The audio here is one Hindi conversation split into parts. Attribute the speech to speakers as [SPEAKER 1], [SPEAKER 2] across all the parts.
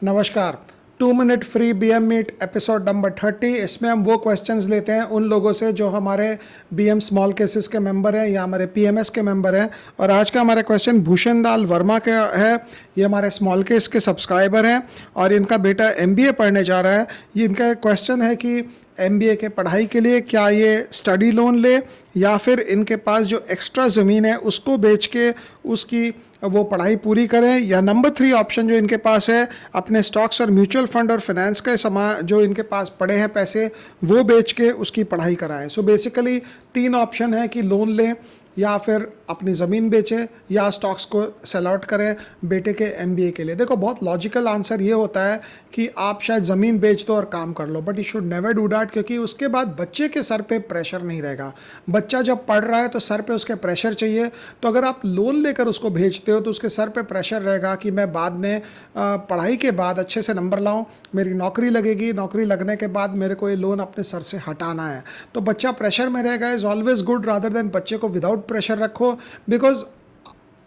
[SPEAKER 1] नमस्कार। 2 minute free BM meet episode number 30। इसमें हम वो क्वेश्चंस लेते हैं उन लोगों से जो हमारे बीएम स्मॉल केसेस के मेंबर हैं या हमारे पीएमएस के मेंबर हैं। और आज का हमारा क्वेश्चन भूषण लाल वर्मा का है। ये हमारे स्मॉल केस के सब्सक्राइबर हैं और इनका बेटा एमबीए पढ़ने जा रहा है। ये इनका क्वेश्चन है कि एमबीए के पढ़ाई के लिए क्या ये स्टडी लोन ले या फिर इनके पास जो एक्स्ट्रा ज़मीन है उसको बेच के उसकी वो पढ़ाई पूरी करें, या नंबर 3 ऑप्शन जो इनके पास है अपने स्टॉक्स और म्यूचुअल फंड और फाइनेंस के जो इनके पास पड़े हैं पैसे वो बेच के उसकी पढ़ाई कराएं। सो बेसिकली 3 ऑप्शन है कि लोन लें या फिर अपनी ज़मीन बेचें या स्टॉक्स को सेल आउट करें बेटे के एमबीए के लिए। देखो, बहुत लॉजिकल आंसर ये होता है कि आप शायद ज़मीन बेच दो और काम कर लो, but you should never do that, क्योंकि उसके बाद बच्चे के सर पे प्रेशर नहीं रहेगा। बच्चा जब पढ़ रहा है तो सर पे उसके प्रेशर चाहिए। तो अगर आप लोन लेकर उसको भेजते हो तो उसके सर पे प्रेशर रहेगा कि मैं बाद में पढ़ाई के बाद अच्छे से नंबर लाऊं, मेरी नौकरी लगेगी, नौकरी लगने के बाद मेरे को ये लोन अपने सर से हटाना है। तो बच्चा प्रेशर में रहेगा is always good rather than बच्चे को विदाउट प्रेशर रखो। बिकॉज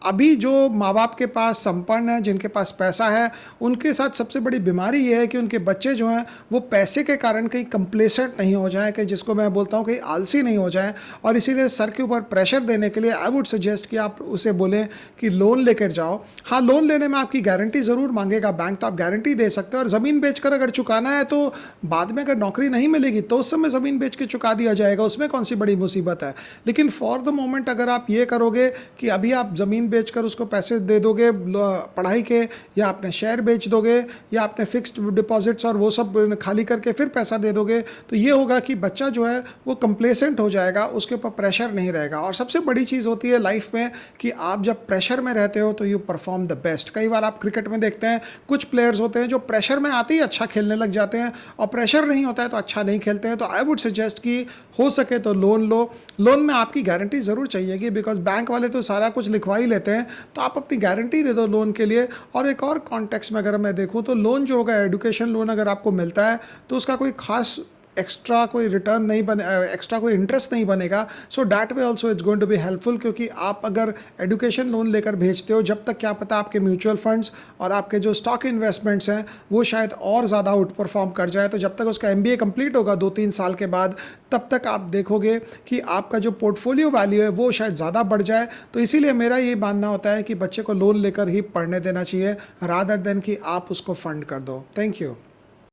[SPEAKER 1] अभी जो माँ बाप के पास संपन्न है, जिनके पास पैसा है, उनके साथ सबसे बड़ी बीमारी ये है कि उनके बच्चे जो हैं वो पैसे के कारण कहीं कंप्लेसेंट नहीं हो जाएं, कि जिसको मैं बोलता हूँ कहीं आलसी नहीं हो जाएं। और इसीलिए सर के ऊपर प्रेशर देने के लिए आई वुड सजेस्ट कि आप उसे बोलें कि लोन लेकर जाओ। हाँ, लोन लेने में आपकी गारंटी ज़रूर मांगेगा बैंक, तो आप गारंटी दे सकते हो। और ज़मीन बेचकर अगर चुकाना है तो बाद में अगर नौकरी नहीं मिलेगी तो उस समय ज़मीन बेच के चुका दिया जाएगा, उसमें कौन सी बड़ी मुसीबत है। लेकिन फॉर द मोमेंट अगर आप ये करोगे कि अभी आप ज़मीन बेचकर उसको पैसे दे दोगे पढ़ाई के, या अपने शेयर बेच दोगे, या अपने फिक्स्ड डिपॉजिट्स और वो सब खाली करके फिर पैसा दे दोगे, तो ये होगा कि बच्चा जो है वो कंप्लेसेंट हो जाएगा, उसके ऊपर प्रेशर नहीं रहेगा। और सबसे बड़ी चीज़ होती है लाइफ में कि आप जब प्रेशर में रहते हो तो यू परफॉर्म द बेस्ट। कई बार आप क्रिकेट में देखते हैं कुछ प्लेयर्स होते हैं जो प्रेशर में आते ही अच्छा खेलने लग जाते हैं, और प्रेशर नहीं होता है तो अच्छा नहीं खेलते हैं। तो आई वुड सजेस्ट कि हो सके तो लोन लो। लोन में आपकी गारंटी ज़रूर चाहिएगी, बिकॉज बैंक वाले तो सारा कुछ लिखवा ही लेते हैं, तो आप अपनी गारंटी दे दो लोन के लिए। और एक और कॉन्टेक्स्ट में अगर मैं देखूं तो लोन जो होगा, एजुकेशन लोन अगर आपको मिलता है तो उसका कोई खास एक्स्ट्रा कोई रिटर्न नहीं बने, एक्स्ट्रा कोई इंटरेस्ट नहीं बनेगा। So that way also it's going to be helpful, क्योंकि आप अगर एजुकेशन लोन लेकर भेजते हो, जब तक क्या पता आपके म्यूचुअल फंड्स और आपके जो स्टॉक इन्वेस्टमेंट्स हैं वो शायद और ज़्यादा आउट परफॉर्म कर जाए। तो जब तक उसका एमबीए कंप्लीट होगा 2-3 साल के बाद, तब तक आप देखोगे कि आपका जो पोर्टफोलियो वैल्यू है वो शायद ज़्यादा बढ़ जाए। तो इसीलिए मेरा ये मानना होता है कि बच्चे को लोन लेकर ही पढ़ने देना चाहिए रादर देन कि आप उसको फंड कर दो। Thank you.